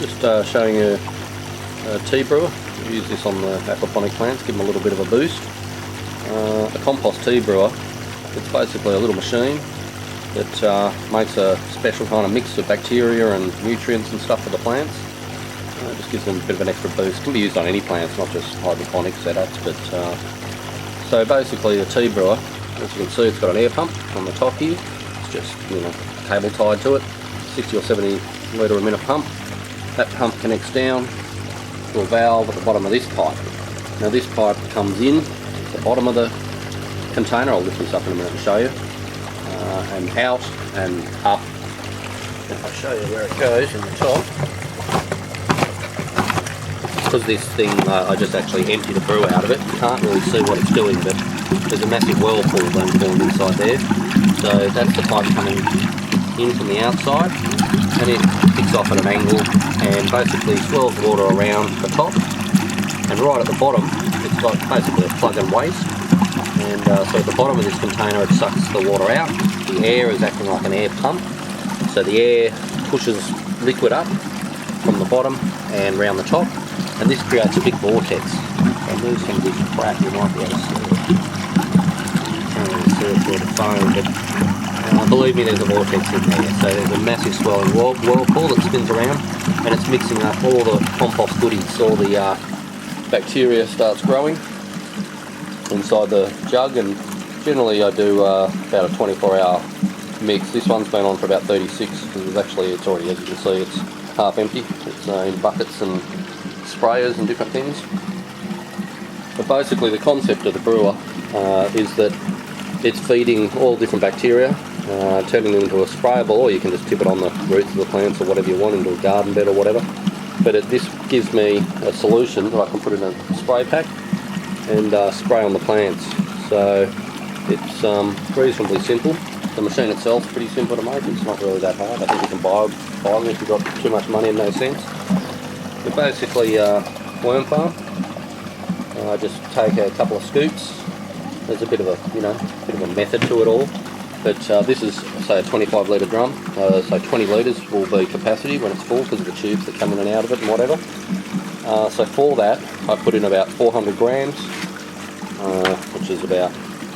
Just showing you a tea brewer. We use this on the aquaponic plants, give them a little bit of a boost. A compost tea brewer, it's basically a little machine that makes a special kind of mix of bacteria and nutrients and stuff for the plants. It just gives them a bit of an extra boost. It can be used on any plants, not just hydroponic setups. But so basically the tea brewer, as you can see, it's got an air pump on the top here. It's just, cable tied to it, 60 or 70 litre a minute pump. That pump connects down to a valve at the bottom of this pipe. Now this pipe comes in to the bottom of the container. I'll lift this up in a minute and show you. And out and up. If I show you where it goes in the top. Because this thing, I just actually emptied a brew out of it. You can't really see what it's doing, but there's a massive whirlpool being formed inside there. So that's the pipe coming in from the outside, and it kicks off at an angle and basically swirls water around the top. And right at the bottom, it's like basically a plug and waste. And so at the bottom of this container, it sucks the water out. The air is acting like an air pump. So the air pushes liquid up from the bottom and round the top. And this creates a big vortex. I'll move some of this crap, you might be able to see it. Can't really see it through the phone, but believe me, there's a vortex in there. So there's a massive swirling whirlpool that spins around, and it's mixing up all the compost goodies. All the bacteria starts growing inside the jug, and generally I do about a 24-hour mix. This one's been on for about 36 because it's already, as you can see, it's half empty. It's in buckets and sprayers and different things. But basically the concept of the brewer is that it's feeding all different bacteria, turning them into a sprayable, or you can just tip it on the roots of the plants or whatever you want, into a garden bed or whatever. But this gives me a solution that I can put in a spray pack and spray on the plants. So it's reasonably simple. The machine itself is pretty simple to make. It's not really that hard. I think you can buy them if you've got too much money and no sense. But basically worm farm. I just take a couple of scoops. There's a bit of a method to it all. But this is, say, a 25 litre drum. So 20 litres will be capacity when it's full because of the tubes that come in and out of it and whatever. So for that, I put in about 400 grams, which is about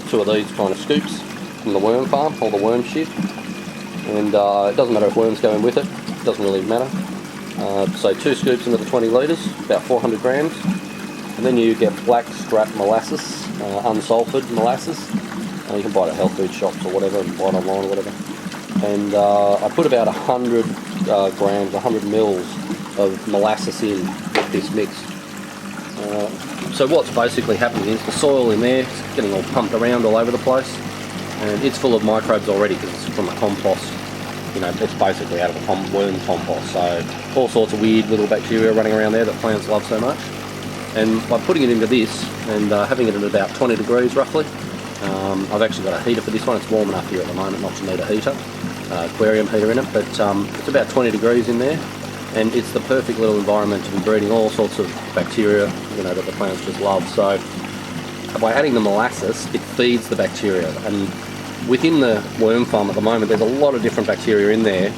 2 of these kind of scoops from the worm farm, all the worm shit. And it doesn't matter if worms go in with it, it doesn't really matter. So 2 scoops into the 20 litres, about 400 grams. And then you get black scrap molasses, unsulphured molasses. You can buy it at health food shops or whatever, and buy it online or whatever. And I put about 100 grams, 100 mils of molasses in with this mix. So what's basically happening is the soil in there is getting all pumped around all over the place, and it's full of microbes already because it's from a compost. It's basically out of a worm compost, so all sorts of weird little bacteria running around there that plants love so much. And by putting it into this and having it at about 20 degrees roughly, I've actually got a heater for this one. It's warm enough here at the moment not to need a heater, aquarium heater in it, but it's about 20 degrees in there, and it's the perfect little environment to be breeding all sorts of bacteria that the plants just love. So by adding the molasses, it feeds the bacteria, and within the worm farm at the moment there's a lot of different bacteria in there,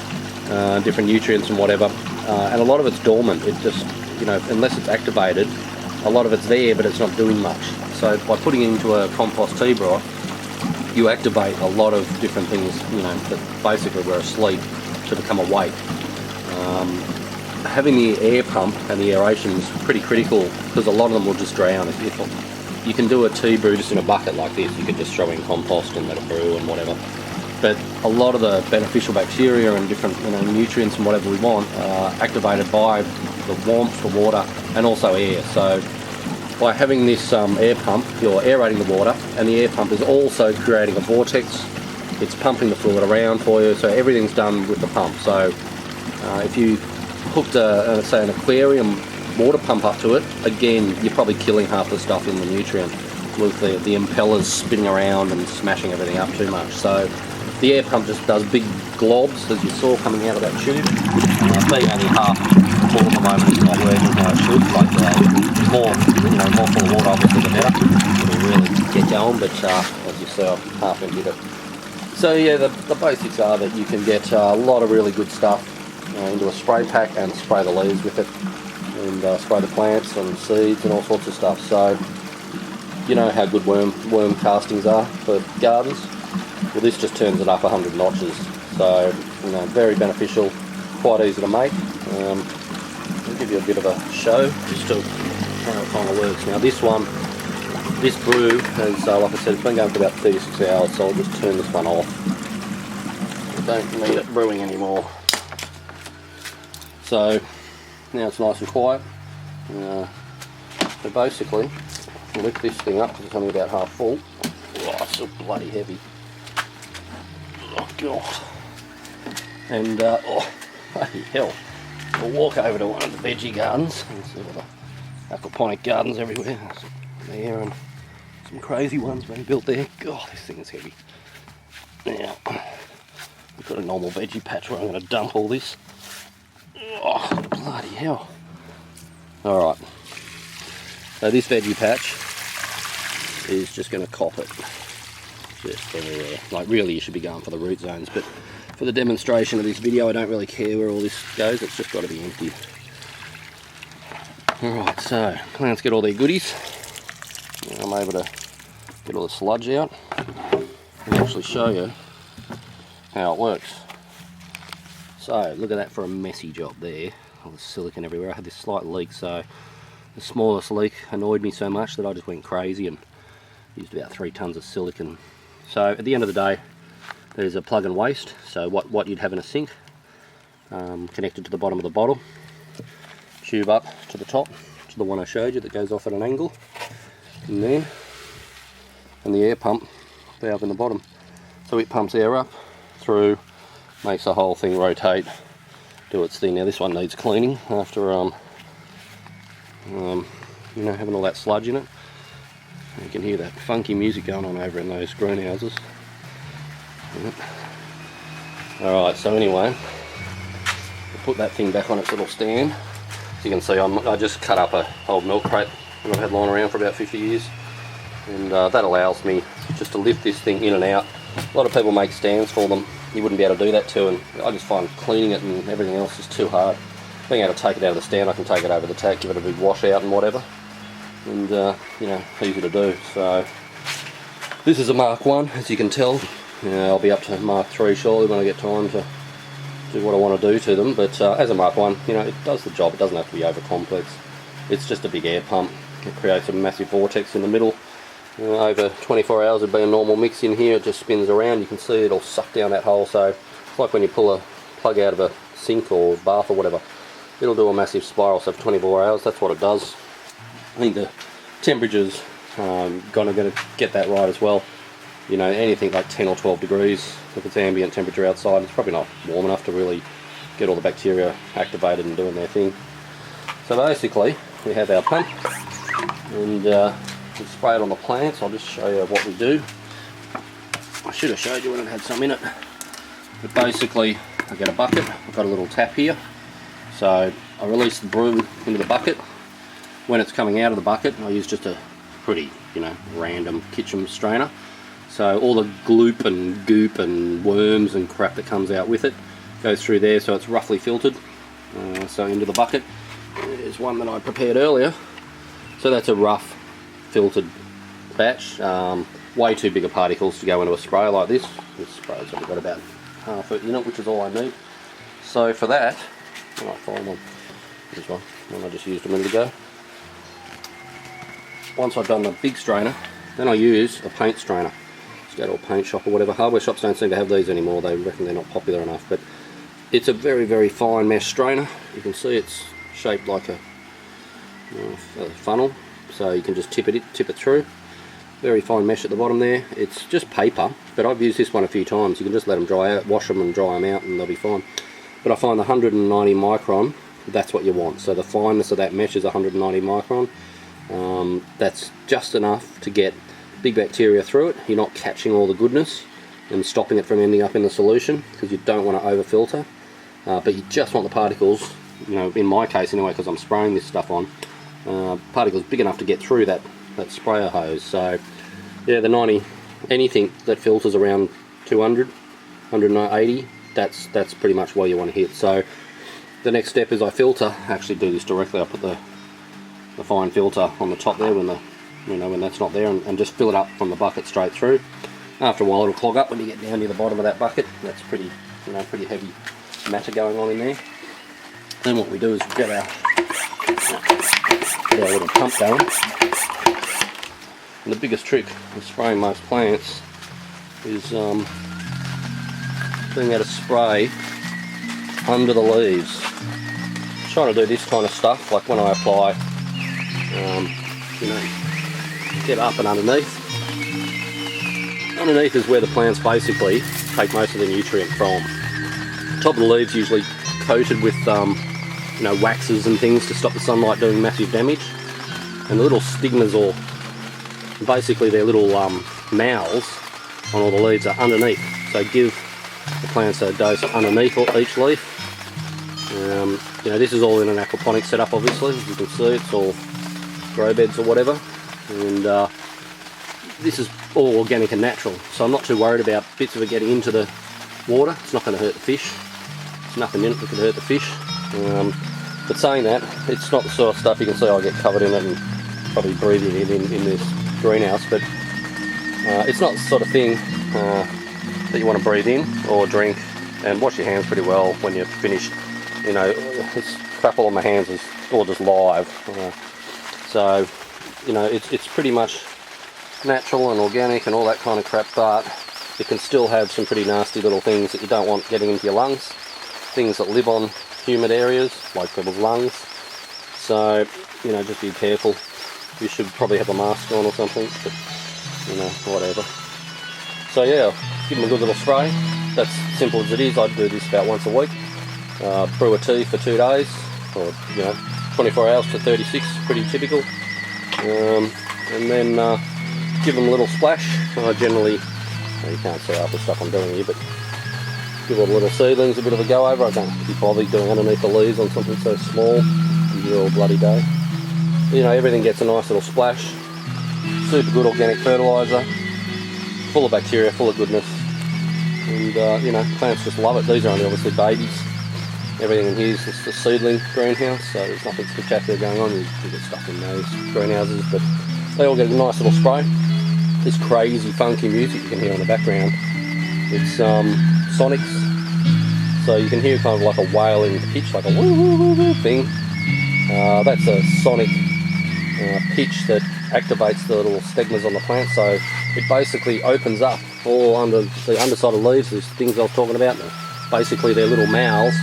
different nutrients and whatever, and a lot of it's dormant. It just, unless it's activated, a lot of it's there but it's not doing much. So by putting it into a compost tea brewer, you activate a lot of different things, that basically were asleep to become awake. Having the air pump and the aeration is pretty critical because a lot of them will just drown. If you can do a tea brew just in a bucket like this, you could just throw in compost and let it brew and whatever. But a lot of the beneficial bacteria and different nutrients and whatever we want are activated by the warmth, the water, and also air. So by having this air pump, you're aerating the water, and the air pump is also creating a vortex. It's pumping the fluid around for you, so everything's done with the pump. So if you hooked say an aquarium water pump up to it, again, you're probably killing half the stuff in the nutrient with the impellers spinning around and smashing everything up too much. So the air pump just does big globs, as you saw coming out of that tube. Being only half full at the moment, it's not working how it should. More full of water, obviously, the better. It'll really get going, but as you saw, half emptied it. So yeah, the basics are that you can get a lot of really good stuff into a spray pack and spray the leaves with it, and spray the plants and seeds and all sorts of stuff. So you know how good worm castings are for gardens. Well, this just turns it up 100 notches. So you know, very beneficial, quite easy to make. I'll give you a bit of a show just to how it kind of works. Now this brew has, like I said, it's been going for about 36 hours, so I'll just turn this one off. I don't need it brewing anymore. So now it's nice and quiet. So basically, I'll lift this thing up because it's only about half full. Oh, it's so bloody heavy. Oh god. And oh, bloody hell. We'll walk over to one of the veggie gardens and see all the aquaponic gardens everywhere. There, and some crazy ones being built there. God, this thing is heavy. Now, we've got a normal veggie patch where I'm going to dump all this. Oh, bloody hell. Alright. So this veggie patch is just going to cop it. Just everywhere. Like really you should be going for the root zones, but for the demonstration of this video I don't really care where all this goes, it's just got to be empty. Alright, so plants get all their goodies. Now I'm able to get all the sludge out and actually show you how it works. So look at that for a messy job there. All the silicone everywhere. I had this slight leak, so the smallest leak annoyed me so much that I just went crazy and used about 3 tons of silicone. So at the end of the day, there's a plug and waste, so what you'd have in a sink, connected to the bottom of the bottle, tube up to the top, to the one I showed you that goes off at an angle, and the air pump valve in the bottom. So it pumps air up through, makes the whole thing rotate, do its thing. Now this one needs cleaning after you know, having all that sludge in it. You can hear that funky music going on over in those greenhouses. Alright, so anyway, I'll put that thing back on its little stand. As you can see, I just cut up an old milk crate that I've had lying around for about 50 years. And that allows me just to lift this thing in and out. A lot of people make stands for them. You wouldn't be able to do that too, and I just find cleaning it and everything else is too hard. Being able to take it out of the stand, I can take it over the tack, give it a big wash out and whatever. And you know, easy to do. So this is a Mark 1, as you can tell. I'll be up to Mark 3 shortly when I get time to do what I want to do to them. But as a Mark 1, you know, it does the job. It doesn't have to be over complex. It's just a big air pump. It creates a massive vortex in the middle. Over 24 hours it'd be a normal mix in here. It just spins around. You can see it'll suck down that hole. So it's like when you pull a plug out of a sink or bath or whatever. It'll do a massive spiral. So for 24 hours, that's what it does. I think the temperature's gonna get that right as well. You know, anything like 10 or 12 degrees, if it's ambient temperature outside, it's probably not warm enough to really get all the bacteria activated and doing their thing. So basically, we have our pump, and we spray it on the plants. I'll just show you what we do. I should have showed you when it had some in it. But basically, I get a bucket. I've got a little tap here. So I release the brew into the bucket. When it's coming out of the bucket, I use just a pretty, you know, random kitchen strainer. So all the gloop and goop and worms and crap that comes out with it goes through there, so it's roughly filtered. So into the bucket. There's one that I prepared earlier. So that's a rough filtered batch. Way too big of particles to go into a sprayer like this. This sprayer's only got about half it in it, which is all I need. So for that, I find one. This one I just used a minute ago. Once I've done the big strainer, then I use a paint strainer. Just go to a paint shop or whatever. Hardware shops don't seem to have these anymore. They reckon they're not popular enough, but it's a very, very fine mesh strainer. You can see it's shaped like a funnel, so you can just tip it through. Very fine mesh at the bottom there. It's just paper, but I've used this one a few times. You can just let them dry out, wash them and dry them out, and they'll be fine. But I find the 190 micron, that's what you want. So the fineness of that mesh is 190 micron. That's just enough to get big bacteria through it. You're not catching all the goodness and stopping it from ending up in the solution, because you don't want to over filter. But you just want the particles, you know, in my case anyway, because I'm spraying this stuff on, particles big enough to get through that sprayer hose. So yeah, the 90, anything that filters around 200, 180, that's pretty much where you want to hit. So The next step is I filter. I actually do this directly. I put the fine filter on the top there when when that's not there, and just fill it up from the bucket straight through. After a while it'll clog up when you get down near the bottom of that bucket. That's pretty heavy matter going on in there. Then what we do is get our little pump going. And the biggest trick of spraying most plants is being able to spray under the leaves. Trying to do this kind of stuff, like when I apply, get up and underneath. Underneath is where the plants basically take most of the nutrient from. The top of the leaves usually coated with waxes and things to stop the sunlight doing massive damage, and the little stigmas, or basically their little mouths on all the leaves, are underneath, so give the plants a dose underneath each leaf. This is all in an aquaponics setup, obviously. As you can see, it's all grow beds or whatever, and this is all organic and natural, so I'm not too worried about bits of it getting into the water. It's not going to hurt the fish. There's nothing in it that could hurt the fish. But saying that, it's not the sort of stuff you can see I get covered in it and probably breathing it in this greenhouse, but it's not the sort of thing that you want to breathe in or drink. And wash your hands pretty well when you're finished. It's crap all on my hands is all just live. So it's pretty much natural and organic and all that kind of crap, but it can still have some pretty nasty little things that you don't want getting into your lungs, things that live on humid areas like people's lungs. So just be careful. You should probably have a mask on or something, but whatever. So yeah, give them a good little spray. That's simple as it is. I'd do this about once a week. Brew a tea for 2 days, or 24 hours to 36, pretty typical. And then give them a little splash. I generally, you can't see half the stuff I'm doing here, but give all the little seedlings a bit of a go over. I don't be bothered doing underneath the leaves on something so small. You do all bloody day. Everything gets a nice little splash. Super good organic fertiliser, full of bacteria, full of goodness, and plants just love it. These are only obviously babies. Everything in here is just a seedling greenhouse, so there's nothing spectacular going on. You get stuff in those greenhouses, but they all get a nice little spray. This crazy funky music you can hear in the background, it's sonics, so you can hear kind of like a wailing pitch, like a woo woo woo woo thing. That's a sonic pitch that activates the little stigmas on the plant, so it basically opens up all under the underside of leaves, these things I was talking about, basically their little mouths.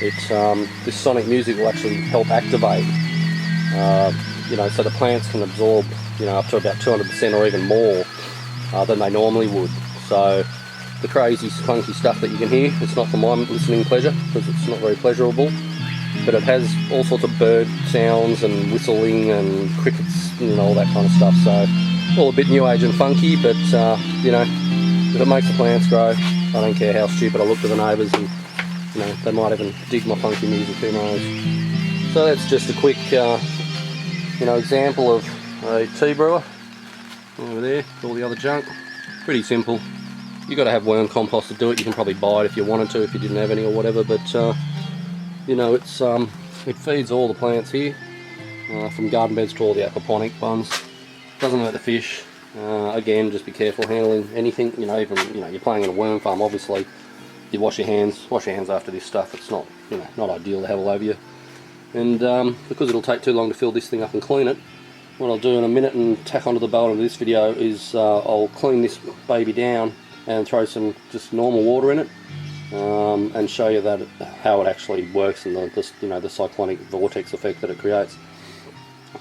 This sonic music will actually help activate, so the plants can absorb, up to about 200% or even more than they normally would. So the crazy, funky stuff that you can hear, it's not for my listening pleasure, because it's not very pleasurable, but it has all sorts of bird sounds and whistling and crickets and all that kind of stuff. So all a bit new age and funky, but if it makes the plants grow, I don't care how stupid I look to the neighbours, and they might even dig my funky music, who knows. So that's just a quick example of a tea brewer over there, all the other junk. Pretty simple. You've got to have worm compost to do it. You can probably buy it if you wanted to, if you didn't have any or whatever, but it feeds all the plants here, from garden beds to all the aquaponic ones. Doesn't hurt the fish. Again, just be careful handling anything. You're playing in a worm farm, obviously. You wash your hands after this stuff. It's not not ideal to have all over you. And because it'll take too long to fill this thing up and clean it, what I'll do in a minute and tack onto the bottom of this video is I'll clean this baby down and throw some just normal water in it, and show you how it actually works and the cyclonic vortex effect that it creates.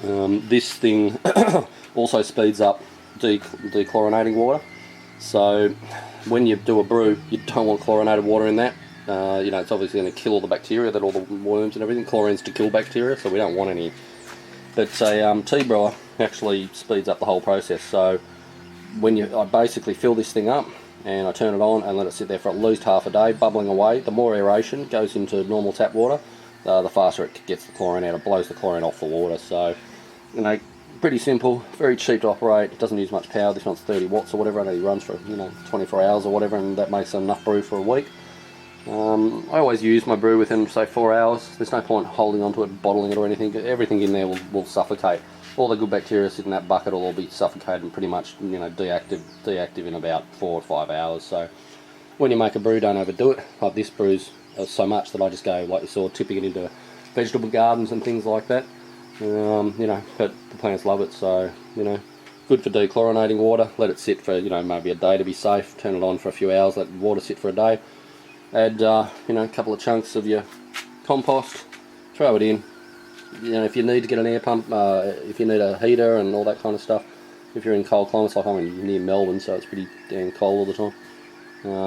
This thing also speeds up dechlorinating water, so when you do a brew, you don't want chlorinated water in that. It's obviously going to kill all the bacteria, all the worms and everything. Chlorine's to kill bacteria, so we don't want any. But a tea brewer actually speeds up the whole process. So I basically fill this thing up and I turn it on and let it sit there for at least half a day, bubbling away. The more aeration goes into normal tap water, the faster it gets the chlorine out. It blows the chlorine off the water. So, pretty simple, very cheap to operate. It doesn't use much power. This one's 30 watts or whatever. I know it runs for 24 hours or whatever, and that makes enough brew for a week. I always use my brew within, say, 4 hours. There's no point holding onto it, bottling it or anything. Everything in there will suffocate. All the good bacteria sit in that bucket will all be suffocated and pretty much, you know, deactive in about 4 or 5 hours. So when you make a brew, don't overdo it. Like this brews so much that I just go, like you saw, tipping it into vegetable gardens and things like that. You know, but the plants love it, so, you know, good for dechlorinating water. Let it sit for, you know, maybe a day to be safe. Turn it on for a few hours, let the water sit for a day. Add, you know, a couple of chunks of your compost, throw it in. You know, if you need to get an air pump, if you need a heater and all that kind of stuff, if you're in cold climates, like I'm near Melbourne, so it's pretty damn cold all the time.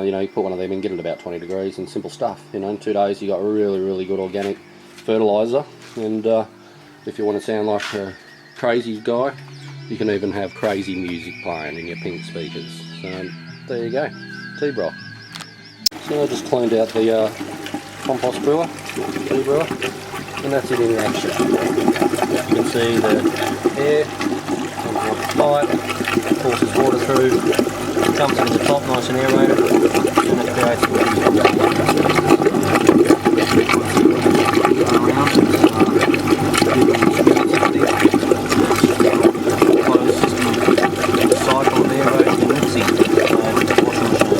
You know, you put one of them in, get it about 20 degrees, and simple stuff. You know, in 2 days you got really, really good organic fertiliser. And if you want to sound like a crazy guy, you can even have crazy music playing in your pink speakers. So there you go, tea broth. So I just cleaned out the compost brewer, tea brewer, and that's it in action. You can see the air comes off the pipe, forces water through, jumps into the top nice and aerated, and it creates cycle of aeration and mixing washing machine.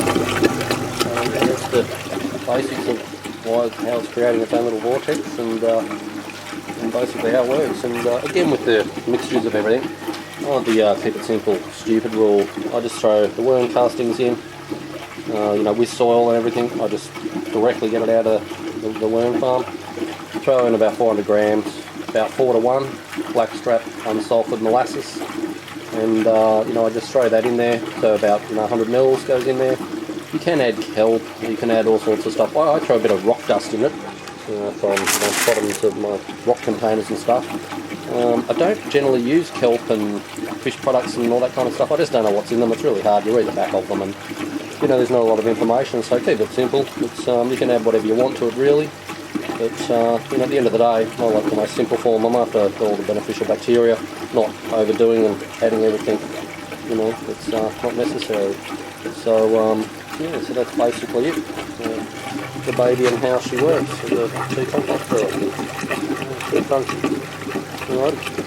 That's the basics of how it's creating its own little vortex, and basically how it works. And again, with the mixtures of everything, I like the keep it simple, stupid rule. I just throw the worm castings in, you know, with soil and everything. I just directly get it out of the worm farm. Throw in about 400 grams, about 4 to 1 blackstrap unsulphured molasses, and you know, I just throw that in there. So about, you know, 100 mils goes in there. You can add kelp, you can add all sorts of stuff. I throw a bit of rock dust in it, from my bottoms of my rock containers and stuff. I don't generally use kelp and fish products and all that kind of stuff. I just don't know what's in them. It's really hard. You read the back of them, and you know, there's not a lot of information. So keep it simple. It's you can add whatever you want to it, really. But you know, at the end of the day, I like the most simple form. I'm after all the beneficial bacteria, not overdoing and adding everything. You know, it's not necessary. So yeah, so that's basically it. The baby and how she works. The tea compost brewer. Pretty funky. Alright.